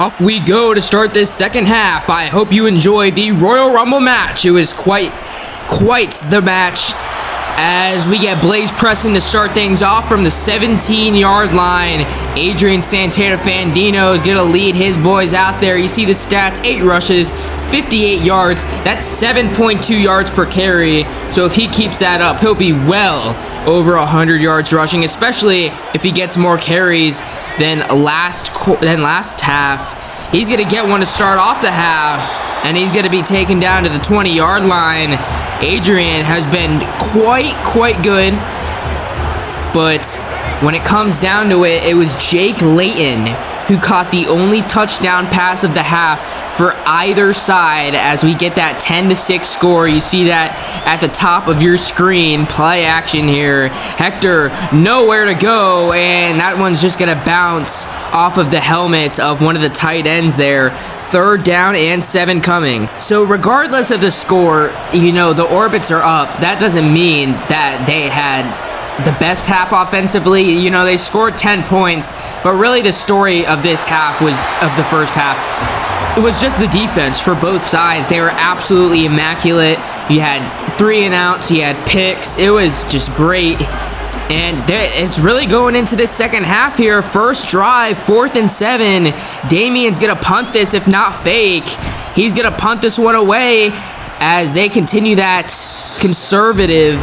Off we go to start this second half. I hope you enjoyed the Royal Rumble match. It was quite the match as we get Blaze pressing to start things off from the 17-yard line. Adrian Santana Fandino is going to lead his boys out there. You see the stats, 8 rushes, 58 yards. That's 7.2 yards per carry. So if he keeps that up, he'll be well over 100 yards rushing, especially if he gets more carries than last half. He's going to get one to start off the half, and he's going to be taken down to the 20-yard line. Adrian has been quite good, but when it comes down to it, it was Jake Layton who caught the only touchdown pass of the half for either side as we get that 10-6 score. You see that at the top of your screen. Play action here. Hector nowhere to go, and that one's just going to bounce off of the helmet of one of the tight ends there. 3rd down and 7 coming. So regardless of the score, you know, the orbits are up. That doesn't mean that they had the best half offensively. You know, they scored 10 points, but really the story of this half was, of the first half, it was just the defense for both sides. They were absolutely immaculate. You had 3 and outs, you had picks. It was just great. And it's really going into this second half here. First drive, 4th and 7. Damien's going to punt this, if not fake. He's going to punt this one away as they continue that conservative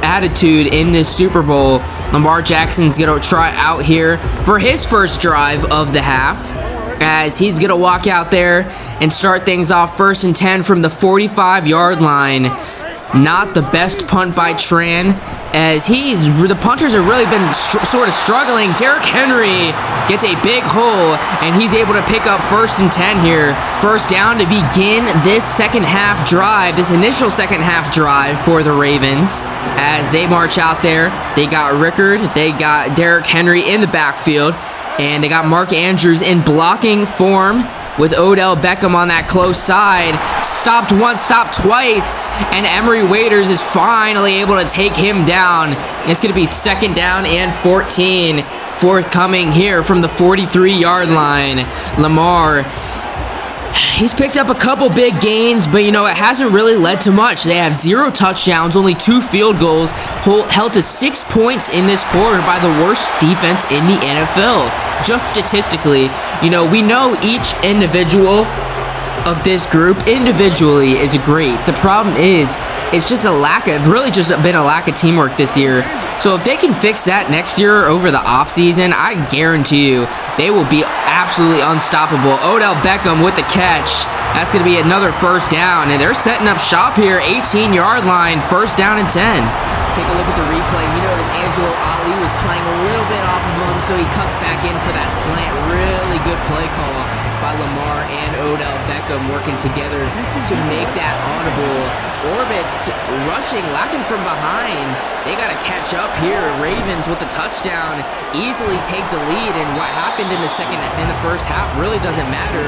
attitude in this Super Bowl. Lamar Jackson's going to try out here for his first drive of the half, as he's going to walk out there and start things off 1st and 10 from the 45-yard line. Not the best punt by Tran, as the punters have really been sort of struggling. Derrick Henry gets a big hole, and he's able to pick up 1st and 10 here. 1st down to begin this second half drive, this initial second half drive for the Ravens. As they march out there, they got Rickard, they got Derrick Henry in the backfield, and they got Mark Andrews in blocking form with Odell Beckham on that close side. Stopped once, stopped twice, and Emory Waiters is finally able to take him down. It's going to be 2nd down and 14 forthcoming here from the 43-yard line. Lamar, he's picked up a couple big gains, but you know, it hasn't really led to much. They have 0 touchdowns, only 2 field goals, held to 6 points in this quarter by the worst defense in the NFL. Just statistically, you know, we know each individual of this group individually is great. The problem is, it's just really just been a lack of teamwork this year. So if they can fix that next year over the offseason, I guarantee you they will be absolutely unstoppable. Odell Beckham with the catch. That's going to be another 1st down, and they're setting up shop here. 18-yard line, 1st down and 10. Take a look at the replay. You notice Angelo Ali was playing a little bit off of him, so he cuts back in for that slant. Really good play call by Lamar and Odell Beckham working together to make that audible. Orbits rushing, lacking from behind. They got to catch up here. Ravens with the touchdown easily take the lead, and what happened in the first half really doesn't matter.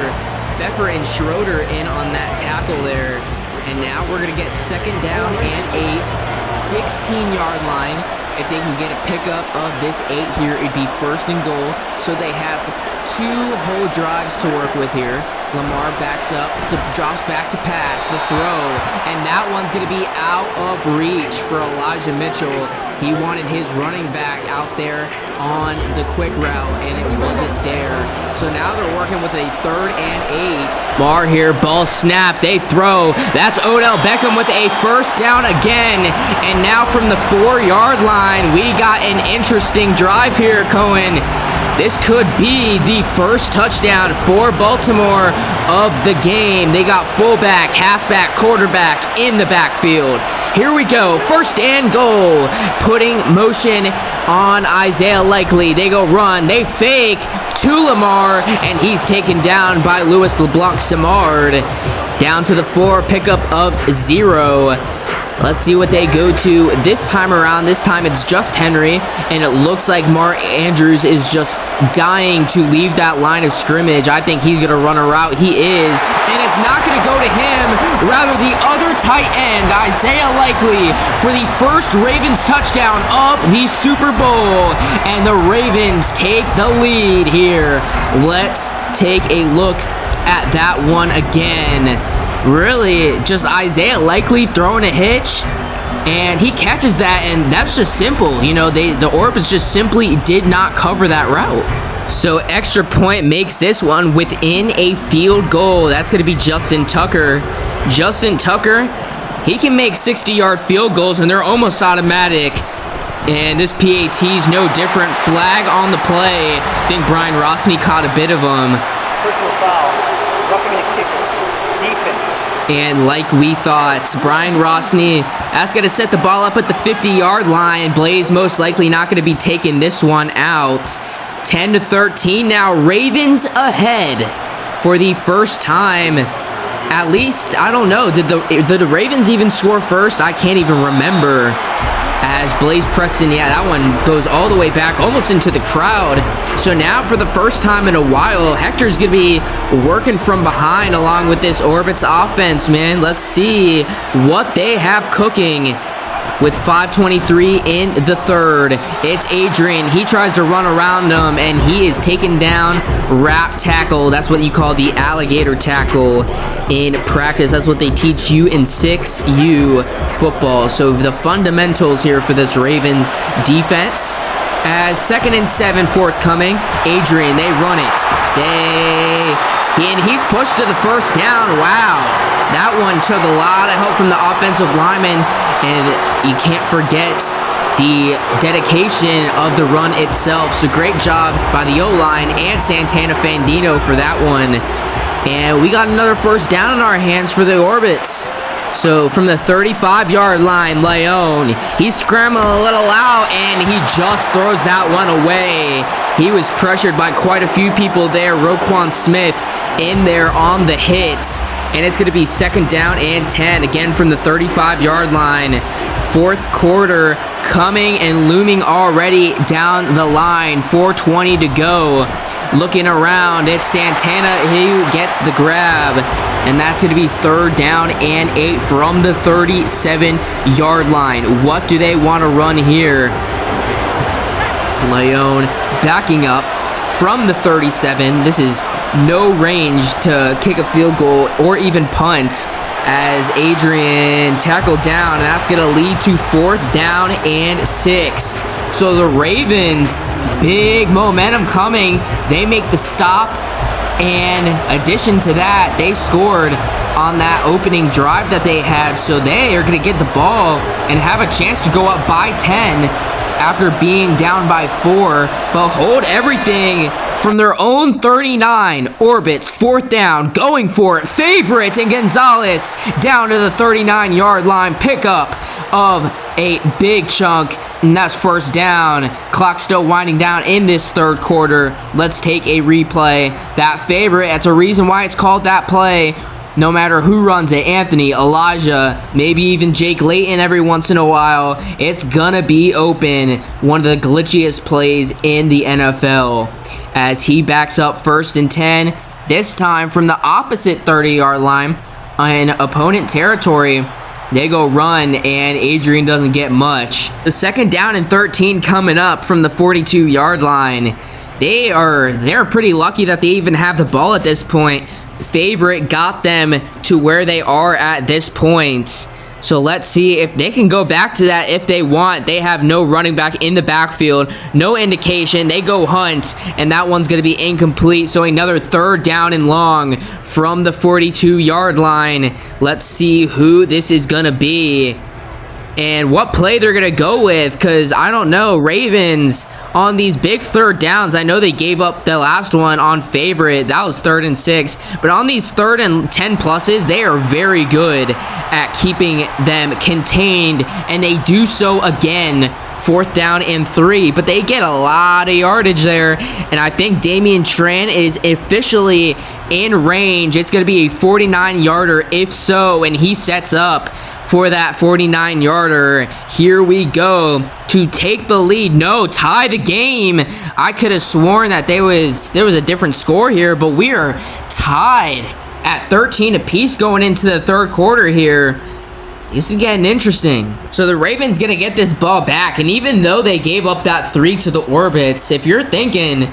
Pfeffer and Schroeder in on that tackle there, and now we're going to get 2nd down and 8. 16-yard line. If they can get a pickup of this 8 here, it'd be 1st and goal. So they have 2 whole drives to work with here. Lamar backs up, drops back to pass, the throw, and that one's going to be out of reach for Elijah Mitchell. He wanted his running back out there on the quick route, and it wasn't there. So now they're working with a 3rd and 8. Lamar here, ball snap, they throw. That's Odell Beckham with a 1st down again, and now from the 4-yard line, we got an interesting drive here, Cohen. This could be the first touchdown for Baltimore of the game. They got fullback, halfback, quarterback in the backfield. Here we go, 1st and goal. Putting motion on Isaiah Likely. They go run, they fake to Lamar, and he's taken down by Louis LeBlanc Samard. Down to the 4, pickup of 0. Let's see what they go to this time around. This time it's just Henry, and it looks like Mark Andrews is just dying to leave that line of scrimmage. I think he's going to run a route. He is, and it's not going to go to him. Rather, the other tight end, Isaiah Likely, for the first Ravens touchdown of the Super Bowl. And the Ravens take the lead here. Let's take a look at that one again. Really, just Isaiah Likely throwing a hitch, and he catches that, and that's just simple. You know, the Orbits just simply did not cover that route. So extra point makes this one within a field goal. That's going to be Justin Tucker. Justin Tucker, he can make 60-yard field goals, and they're almost automatic. And this PAT's no different. Flag on the play. I think Brian Rosny caught a bit of him. Personal foul. Roughing the kicker. Defense. And like we thought, Brian Rosny, that's going to set the ball up at the 50-yard line. Blaze most likely not going to be taking this one out. 10-13 now. Ravens ahead for the first time. At least, I don't know. Did the Ravens even score first? I can't even remember. As Blaze Preston, yeah, that one goes all the way back, almost into the crowd. So now, for the first time in a while, Hector's going to be working from behind along with this Orbits offense, man. Let's see what they have cooking. With 5:23 in the third, it's Adrian. He tries to run around him, and he is taken down. Wrap tackle. That's what you call the alligator tackle in practice. That's what they teach you in 6U football. So the fundamentals here for this Ravens defense. As 2nd and 7 forthcoming, Adrian, they run it. And he's pushed to the first down. Wow. That one took a lot of help from the offensive lineman, and you can't forget the dedication of the run itself. So great job by the O-line and Santana Fandino for that one. And we got another first down in our hands for the Orbits. So from the 35-yard line, Leone, he's scrambling a little out, and he just throws that one away. He was pressured by quite a few people there. Roquan Smith in there on the hit. And it's going to be 2nd down and 10, again from the 35-yard line. Fourth quarter coming and looming already down the line. 4:20 to go. Looking around, it's Santana who gets the grab. And that's going to be 3rd down and 8 from the 37-yard line. What do they want to run here? Leone backing up from the 37. This is no range to kick a field goal or even punt, as Adrian tackled down, and that's going to lead to 4th down and 6. So the Ravens, big momentum coming. They make the stop, and addition to that, they scored on that opening drive that they had, so they are going to get the ball and have a chance to go up by 10 after being down by 4, but hold everything from their own 39. Orbits, 4th down, going for it. Favorite and Gonzalez down to the 39-yard line. Pickup of a big chunk, and that's 1st down. Clock still winding down in this 3rd quarter. Let's take a replay. That Favorite, that's a reason why it's called that play. No matter who runs it, Anthony, Elijah, maybe even Jake Layton every once in a while, it's gonna be open. One of the glitchiest plays in the NFL. As he backs up 1st and 10, this time from the opposite 30-yard line in opponent territory. They go run, and Adrian doesn't get much. The 2nd down and 13 coming up from the 42-yard line. They're pretty lucky that they even have the ball at this point. Favorite got them to where they are at this point. So let's see if they can go back to that if they want. They have no running back in the backfield, no indication. They go hunt, and that one's going to be incomplete. So another 3rd down and long from the 42-yard line. Let's see who this is going to be and what play they're going to go with, because I don't know. Ravens on these big 3rd downs, I know they gave up the last one on Favorite. That was 3rd and 6. But on these 3rd and 10 pluses, they are very good at keeping them contained, and they do so again. 4th down and 3, but they get a lot of yardage there, and I think Damian Tran is officially in range. It's going to be a 49-yarder if so, and he sets up for that 49-yarder. Here we go to take the lead. No, tie the game. I could have sworn that there was a different score here, but we are tied at 13 apiece going into the third quarter here. This is getting interesting. So the Ravens gonna get this ball back, and even though they gave up that 3 to the Orbits, if you're thinking,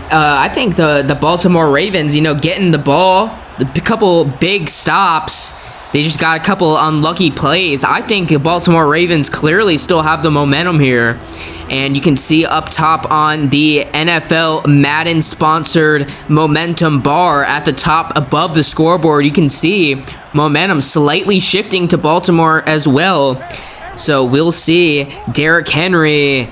I think the Baltimore Ravens, getting the ball, a couple big stops, they just got a couple unlucky plays. I think the Baltimore Ravens clearly still have the momentum here. And you can see up top on the NFL Madden sponsored momentum bar at the top above the scoreboard, you can see momentum slightly shifting to Baltimore as well. So we'll see. Derrick Henry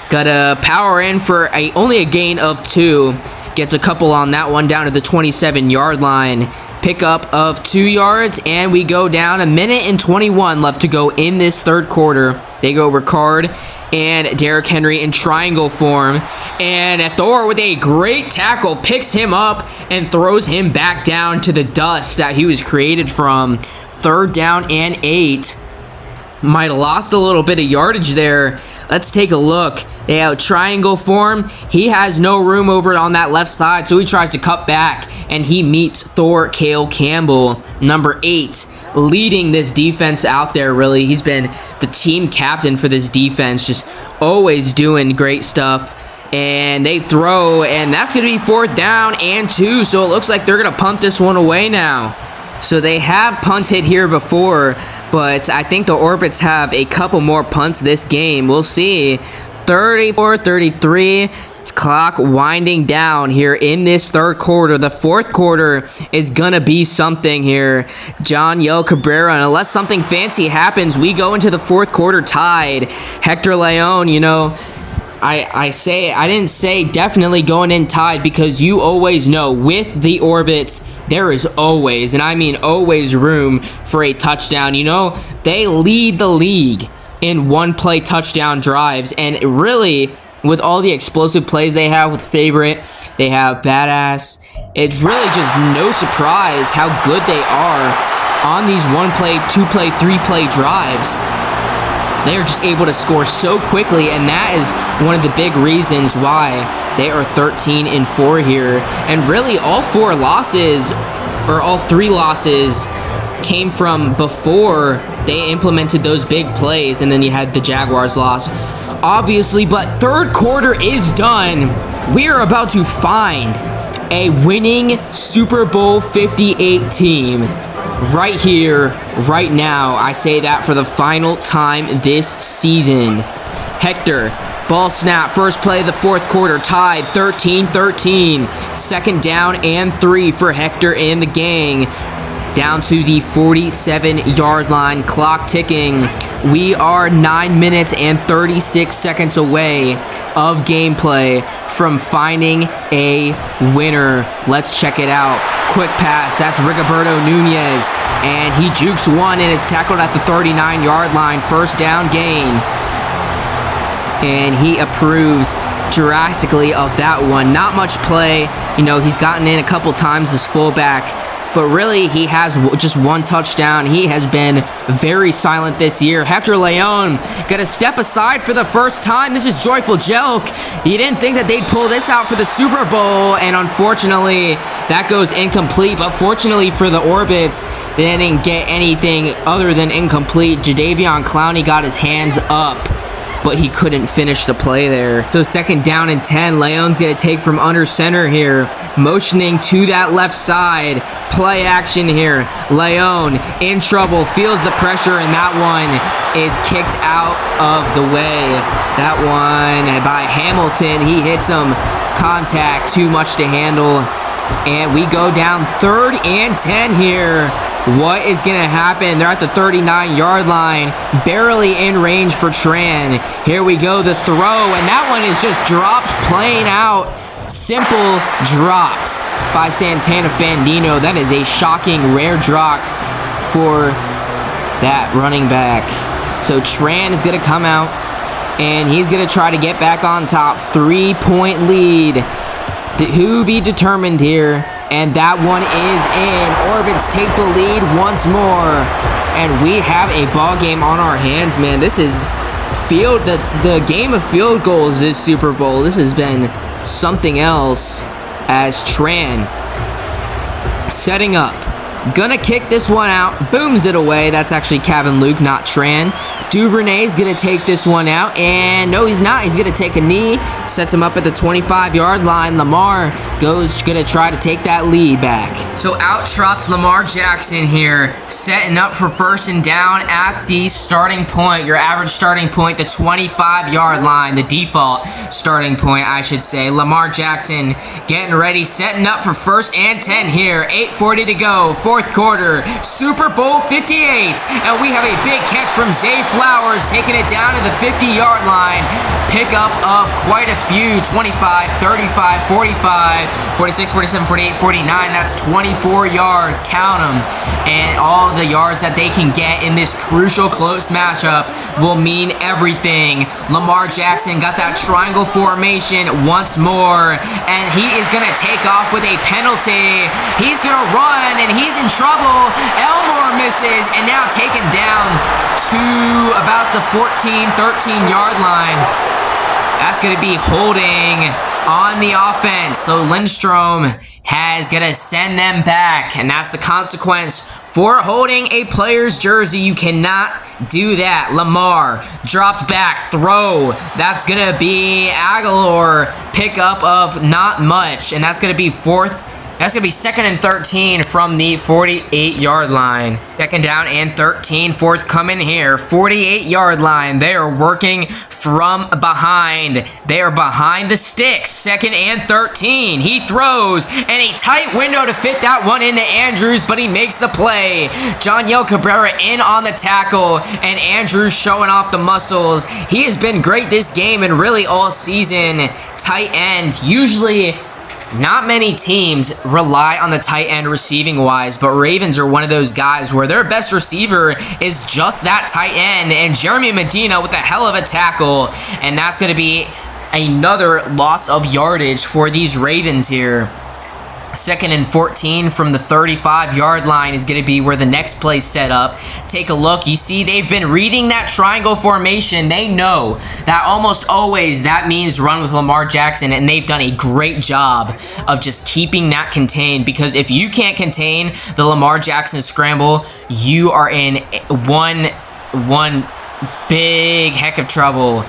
got a power in for only a gain of 2. Gets a couple on that one down to the 27-yard line. Pickup of 2 yards, and we go down. 1:21 left to go in this third quarter. They go Ricard and Derrick Henry in triangle form, and Thor with a great tackle picks him up and throws him back down to the dust that he was created from. 3rd down and 8. Might have lost a little bit of yardage there. Let's take a look. They have triangle form. He has no room over on that left side, so he tries to cut back, and he meets Thor Cale Campbell, number 8, leading this defense out there, really. He's been the team captain for this defense, just always doing great stuff. And they throw, and that's going to be 4th down and 2, so it looks like they're going to punt this one away now. So they have punted here before, but I think the Orbits have a couple more punts this game. We'll see. 34-33. Clock winding down here in this third quarter. The fourth quarter is gonna be something here. John Yell Cabrera, and unless something fancy happens, we go into the fourth quarter tied. Hector Leon, I didn't say definitely going in tied, because you always know with the Orbits, there is always, and I mean always, room for a touchdown. They lead the league in one-play touchdown drives, and really, with all the explosive plays they have with Favorite, they have Badass, it's really just no surprise how good they are on these one-play, two-play, three-play drives. They are just able to score so quickly, and that is one of the big reasons why they are 13-4 here. And really, all 4 losses, or all 3 losses, came from before they implemented those big plays, and then you had the Jaguars loss, obviously. But third quarter is done. We are about to find a winning Super Bowl 58 team. Right here, right now. I say that for the final time this season. Hector, ball snap, first play of the fourth quarter, tied 13-13. 2nd down and 3 for Hector and the gang. Down to the 47-yard line, clock ticking. We are 9 minutes and 36 seconds away of gameplay from finding a winner. Let's check it out. Quick pass, that's Rigoberto Nunez, and he jukes one and is tackled at the 39-yard line. 1st down gain. And he approves drastically of that one. Not much play. He's gotten in a couple times as fullback, but really, he has just 1 touchdown. He has been very silent this year. Hector Leon got to step aside for the first time. This is Joyful Jelk. You didn't think that they'd pull this out for the Super Bowl, and unfortunately, that goes incomplete. But fortunately for the Orbits, they didn't get anything other than incomplete. Jadeveon Clowney got his hands up, but he couldn't finish the play there. So 2nd down and 10. Leon's going to take from under center here, motioning to that left side. Play action here. Leon in trouble, feels the pressure, and that one is kicked out of the way. That one by Hamilton. He hits him. Contact, too much to handle. And we go down 3rd and 10 here. What is going to happen? They're at the 39-yard line, barely in range for Tran. Here we go, the throw, and that one is just dropped plain out. Simple dropped by Santana Fandino. That is a shocking, rare drop for that running back. So Tran is going to come out, and he's going to try to get back on top. 3-point lead. Who be determined here? And that one is in. Orbits take the lead once more. and we have a ball game on our hands, man. This is the game of field goals this Super Bowl. This has been something else, as Tran setting up. Gonna kick this one out. Booms it away. That's actually Kevin Luke, not Tran. Duvernay's gonna take this one out. And no, he's not. He's gonna take a knee. Sets him up at the 25-yard line. Lamar gonna try to take that lead back. So out trots Lamar Jackson here, setting up for first and down at the starting point. Your average starting point, the 25-yard line. The default starting point, I should say. Lamar Jackson getting ready, setting up for first and 10 here. 8:40 to go. Fourth quarter, Super Bowl 58, and we have a big catch from Zay Flowers, taking it down to the 50-yard line. Pickup of quite a few, 25, 35, 45, 46, 47, 48, 49. That's 24 yards, count them. And all the yards that they can get in this crucial close matchup will mean everything. Lamar Jackson got that triangle formation once more, and he is going to take off with a penalty. He's going to run, and he's in trouble. Elmore misses, and now taken down to about the 13 yard line. That's going to be holding on the offense. So Lindstrom has going to send them back, and that's the consequence for holding a player's jersey. You cannot do that. Lamar drops back, throw. That's going to be Aguilar. Pickup of not much, and that's going to be second and 13 from the 48-yard line. Second down and 13, forthcoming here. 48-yard line. They are working from behind. They are behind the sticks. Second and 13. He throws, and a tight window to fit that one into Andrews, but he makes the play. Joniel Cabrera in on the tackle, and Andrews showing off the muscles. He has been great this game and really all season. Tight end, usually not many teams rely on the tight end receiving wise, but Ravens are one of those guys where their best receiver is just that tight end, and Jeremy Medina with a hell of a tackle, and that's going to be another loss of yardage for these Ravens here. Second and 14 from the 35-yard line is going to be where the next play's set up. Take a look. You see they've been reading that triangle formation. They know that almost always that means run with Lamar Jackson, and they've done a great job of just keeping that contained, because if you can't contain the Lamar Jackson scramble, you are in one big heck of trouble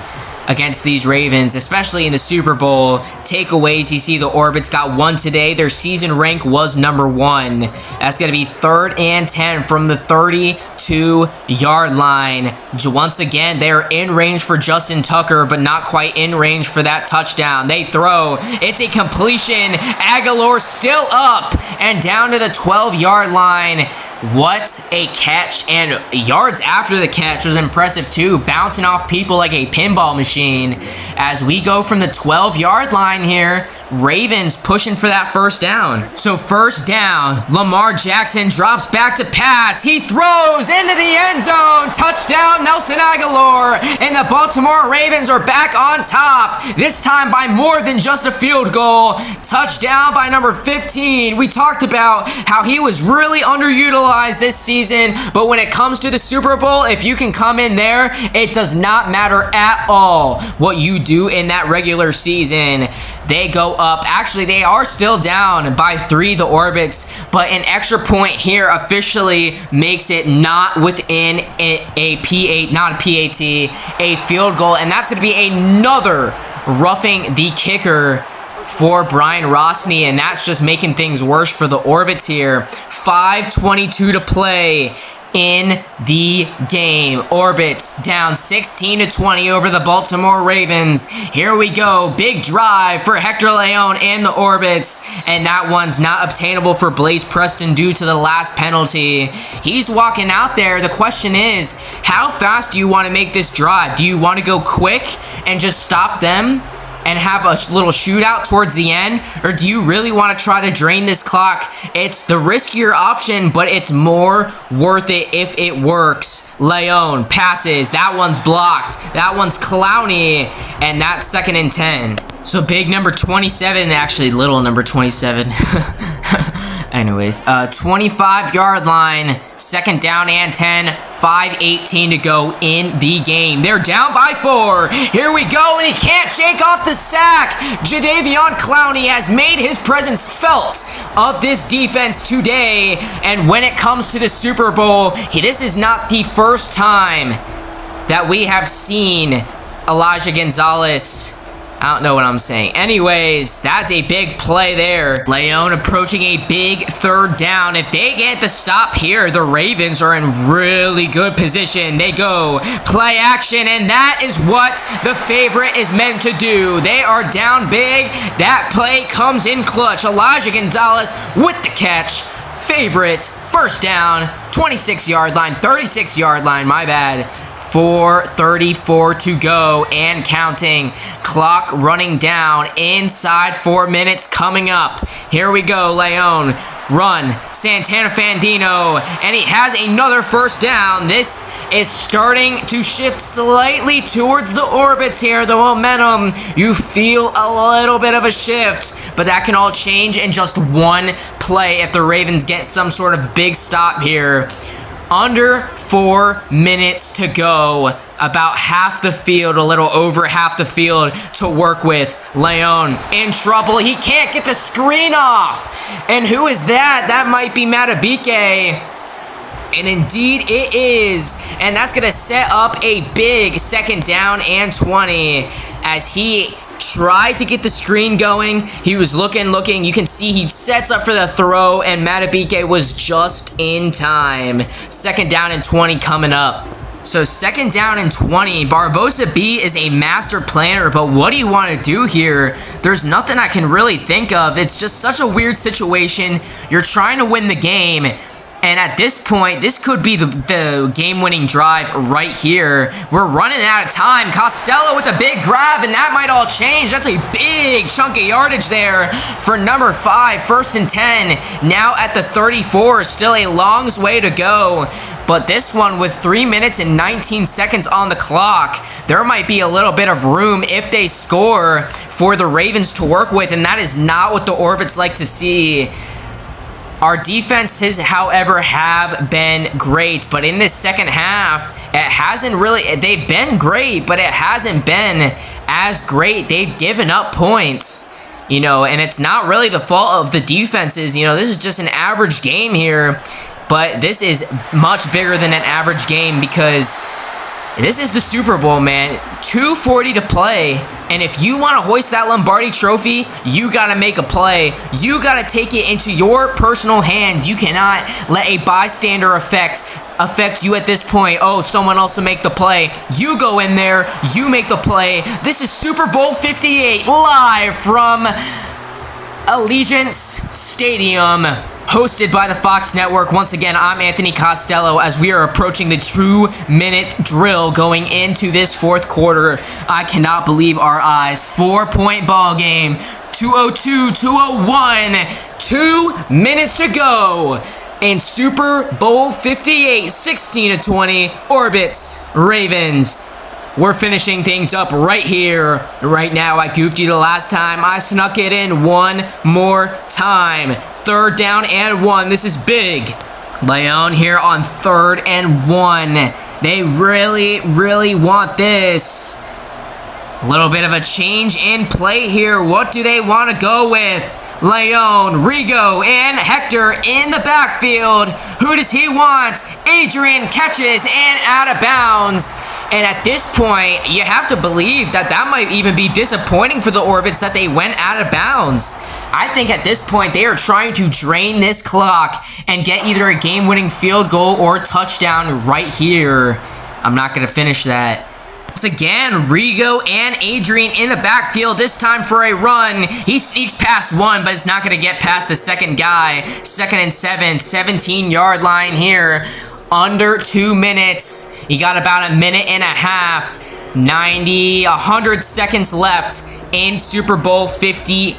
against these Ravens, especially in the Super Bowl. Takeaways, you see the Orbits got one today. Their season rank was number 1. That's going to be third and 10 from the 32-yard line. Once again, they're in range for Justin Tucker, but not quite in range for that touchdown. They throw. It's a completion. Aguilar still up and down to the 12-yard line. What a catch, and yards after the catch was impressive too, bouncing off people like a pinball machine. As we go from the 12-yard line here, Ravens pushing for that first down. So first down, Lamar Jackson drops back to pass. He throws into the end zone. Touchdown, Nelson Aguilar. And the Baltimore Ravens are back on top, this time by more than just a field goal. Touchdown by number 15. We talked about how he was really underutilized this season, but when it comes to the Super Bowl, if you can come in there, it does not matter at all what you do in that regular season. They go up. Actually, they are still down by 3, the Orbits, but an extra point here officially makes it not within a field goal, and that's going to be another roughing the kicker for Brian Rosny, and that's just making things worse for the Orbits here. 5:22 to play in the game. Orbits down 16-20 over the Baltimore Ravens. Here we go. Big drive for Hector Leon and the Orbits, and that one's not obtainable for Blaze Preston due to the last penalty. He's walking out there. The question is, how fast do you want to make this drive? Do you want to go quick and just stop them and have a little shootout towards the end, or do you really want to try to drain this clock? It's the riskier option, but it's more worth it if it works. Leon passes. That one's blocked. That one's Clowney, and that's second and 10. So big number 27, actually little number 27. Anyways, 25-yard line, second down and 10, 5:18 to go in the game. They're down by 4. Here we go, and he can't shake off the sack. Jadeveon Clowney has made his presence felt of this defense today, and when it comes to the Super Bowl, this is not the first time that we have seen Elijah Gonzalez. I don't know what I'm saying. Anyways, that's a big play there. Leon approaching a big third down. If they get the stop here, the Ravens are in really good position. They go play action, and that is what the favorite is meant to do. They are down big. That play comes in clutch. Elijah Gonzalez with the catch. Favorite, first down, 26-yard line, 36-yard line, my bad. 4:34 to go and counting. Clock running down. Inside 4 minutes coming up. Here we go, Leon. Run. Santana Fandino. And he has another first down. This is starting to shift slightly towards the orbits here. The momentum. You feel a little bit of a shift. But that can all change in just one play if the Ravens get some sort of big stop here. Under 4 minutes to go. About half the field, a little over half the field to work with. Leon in trouble. He can't get the screen off. And who is that? That might be Matabike. And indeed it is. And that's going to set up a big second down and 20 as he tried to get the screen going. He was looking. You can see he sets up for the throw, and Matabike was just in time. Second down and 20 coming up. So second down and 20. Barbosa B is a master planner, but what do you want to do here? There's nothing I can really think of. It's just such a weird situation. You're trying to win the game. And at this point, this could be the game-winning drive right here. We're running out of time. Costello with a big grab, and that might all change. That's a big chunk of yardage there for number 5. First and 10. Now at the 34. Still a long way to go. But this one with 3 minutes and 19 seconds on the clock, there might be a little bit of room if they score for the Ravens to work with, and that is not what the Orbits like to see. Our defenses, however, have been great, but in this second half, it hasn't really, they've been great, but it hasn't been as great. They've given up points, you know, and it's not really the fault of the defenses. You know, this is just an average game here, but this is much bigger than an average game because this is the Super Bowl, man. 2:40 to play, and if you want to hoist that Lombardi trophy, you got to make a play. You got to take it into your personal hands. You cannot let a bystander affect you at this point. Oh, someone else will make the play. You go in there, you make the play. This is Super Bowl 58 live from Allegiance Stadium, hosted by the Fox Network. Once again, I'm Anthony Costello as we are approaching the 2-minute drill going into this fourth quarter. I cannot believe our eyes. 4-point ball game. 2:02, 2:01. 2 minutes to go in Super Bowl 58. 16-20. Orbits, Ravens. We're finishing things up right here, right now. I goofed you the last time. I snuck it in one more time. Third down and 1. This is big. Leon here on 3rd and 1. They really want this. A little bit of a change in play here. What do they want to go with? Leon, Rigo, and Hector in the backfield. Who does he want? Adrian catches and out of bounds. And at this point, you have to believe that that might even be disappointing for the Orbits that they went out of bounds. I think at this point, they are trying to drain this clock and get either a game-winning field goal or touchdown right here. I'm not going to finish that. Once again, Rigo and Adrian in the backfield, this time for a run. He sneaks past one, but it's not going to get past the second guy. 2nd and 7, 17-yard line here. Under 2 minutes. You got about a minute and a half. 100 seconds left in Super Bowl 58.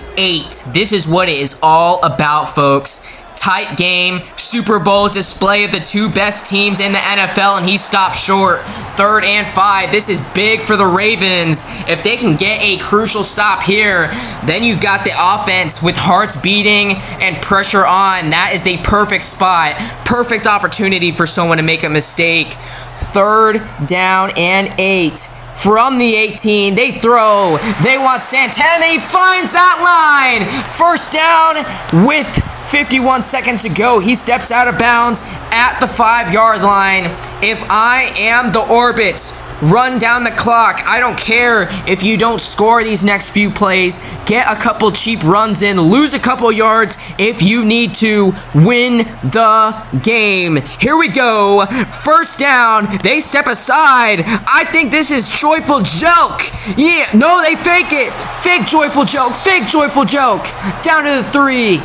This is what it is all about, folks. tight game, Super Bowl display of the two best teams in the NFL, and he stopped short. 3rd and 5. This is big for the Ravens. If they can get a crucial stop here, then you got the offense with hearts beating and pressure on. That is the perfect spot. Perfect opportunity for someone to make a mistake. 3rd down and 8. From the 18, they throw. They want Santana. He finds that line. 1st down with 51 seconds to go. He steps out of bounds at the 5-yard line. If I am the Orbits, run down the clock. I don't care if you don't score these next few plays. Get a couple cheap runs in. Lose a couple yards if you need to win the game. Here we go. 1st down. They step aside. I think this is Joyful Joke. Yeah, no, they fake it. Fake Joyful Joke. Fake Joyful Joke. Down to the 3.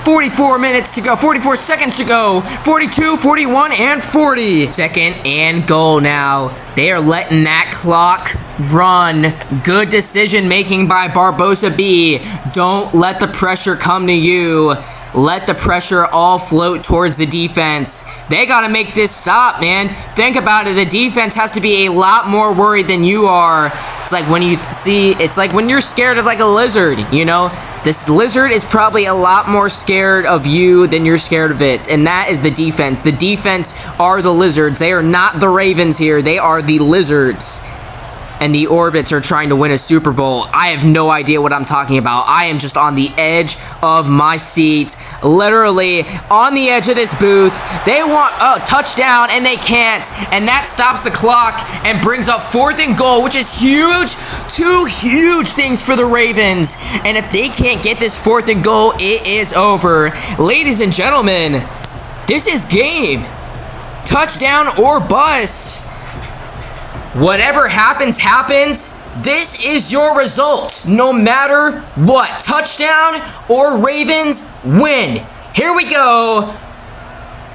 44 minutes to go, 44 seconds to go, 42, 41, and 40. 2nd and goal now. They are letting that clock run. Good decision making by Barbosa B. Don't let the pressure come to you. Let the pressure all float towards the defense. They got to make this stop, man. Think about it. The defense has to be a lot more worried than you are. It's like when you're scared of like a lizard, you know? This lizard is probably a lot more scared of you than you're scared of it. And that is the defense. The defense are the lizards. They are not the Ravens here. They are the lizards. And the Orbits are trying to win a Super Bowl. I have no idea what I'm talking about. I am just on the edge of my seat. Literally on the edge of this booth. They want a touchdown and they can't. And that stops the clock and brings up 4th and goal, which is huge. 2 huge things for the Ravens. And if they can't get this 4th and goal, it is over. Ladies and gentlemen, this is game. Touchdown or bust. Whatever happens, happens. This is your result, no matter what. Touchdown or Ravens win. Here we go.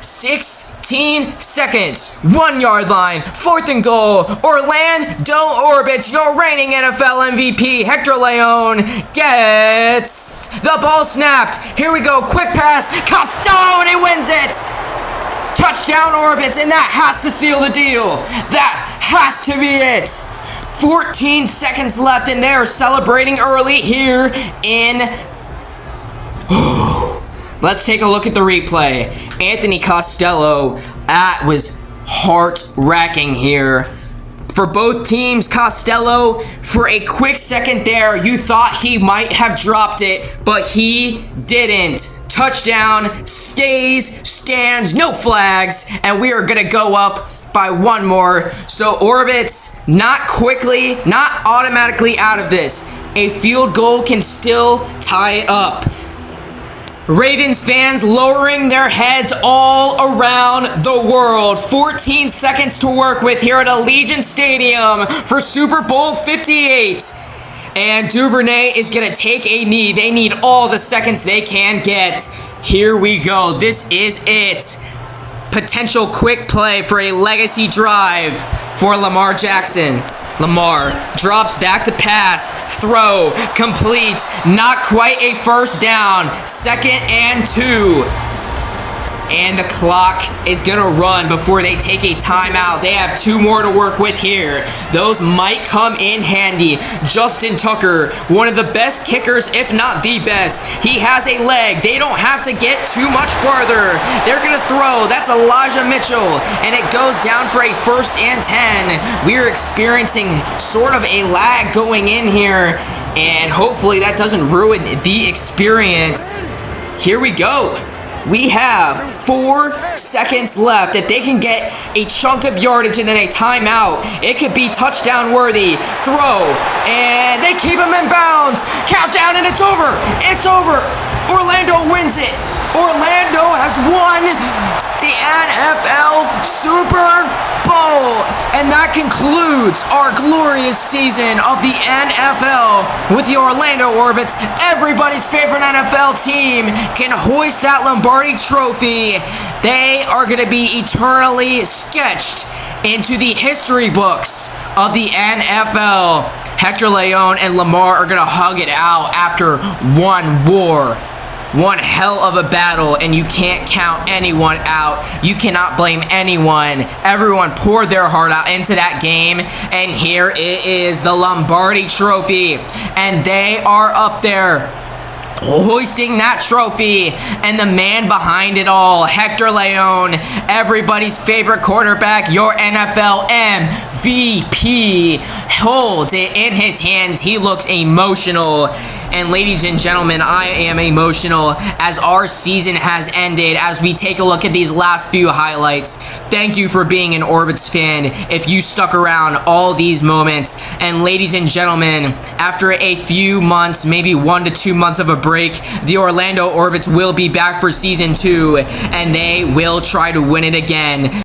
16 seconds. 1-yard line. 4th and goal. Orlando Orbits, your reigning NFL MVP, Hector Leon, gets the ball snapped. Here we go. Quick pass. Costello, and he wins it. Touchdown Orbits, and that has to seal the deal. That has to be it. 14 seconds left, and they're celebrating early here in... Let's take a look at the replay. Anthony Costello, that was heart-wracking here. For both teams, Costello, for a quick second there, you thought he might have dropped it, but he didn't. Touchdown, stays, stands, no flags, and we are gonna go up by 1 more. So Orbits, not quickly, not automatically out of this. A field goal can still tie it up. Ravens fans lowering their heads all around the world. 14 seconds to work with here at Allegiant Stadium for Super Bowl 58. And Duvernay is going to take a knee. They need all the seconds they can get. Here we go. This is it. Potential quick play for a legacy drive for Lamar Jackson. Lamar drops back to pass. Throw. Complete. Not quite a 1st down. 2nd and 2. And the clock is going to run before they take a timeout. They have 2 more to work with here. Those might come in handy. Justin Tucker, one of the best kickers, if not the best. He has a leg. They don't have to get too much farther. They're going to throw. That's Elijah Mitchell. And it goes down for a 1st and 10. We're experiencing sort of a lag going in here. And hopefully that doesn't ruin the experience. Here we go. We have 4 seconds left. If they can get a chunk of yardage and then a timeout, it could be touchdown worthy. Throw, and they keep him in bounds. Countdown, and it's over. It's over. Orlando wins it. Orlando has won the NFL Super Bowl. And that concludes our glorious season of the NFL with the Orlando Orbits. Everybody's favorite NFL team can hoist that Lombardi trophy. They are going to be eternally sketched into the history books of the NFL. Hector Leon and Lamar are going to hug it out after one war. one hell of a battle, and you can't count anyone out. You cannot blame anyone. Everyone poured their heart out into that game, and here it is, the Lombardi Trophy, and they are up there hoisting that trophy, and the man behind it all, Hector Leon, everybody's favorite quarterback, your NFL MVP, holds it in his hands. He looks emotional, and ladies and gentlemen, I am emotional as our season has ended. As we take a look at these last few highlights, thank you for being an Orbits fan if you stuck around all these moments. And ladies and gentlemen, after a few months, maybe 1 to 2 months of a break, the Orlando Orbits will be back for season 2, and they will try to win it again.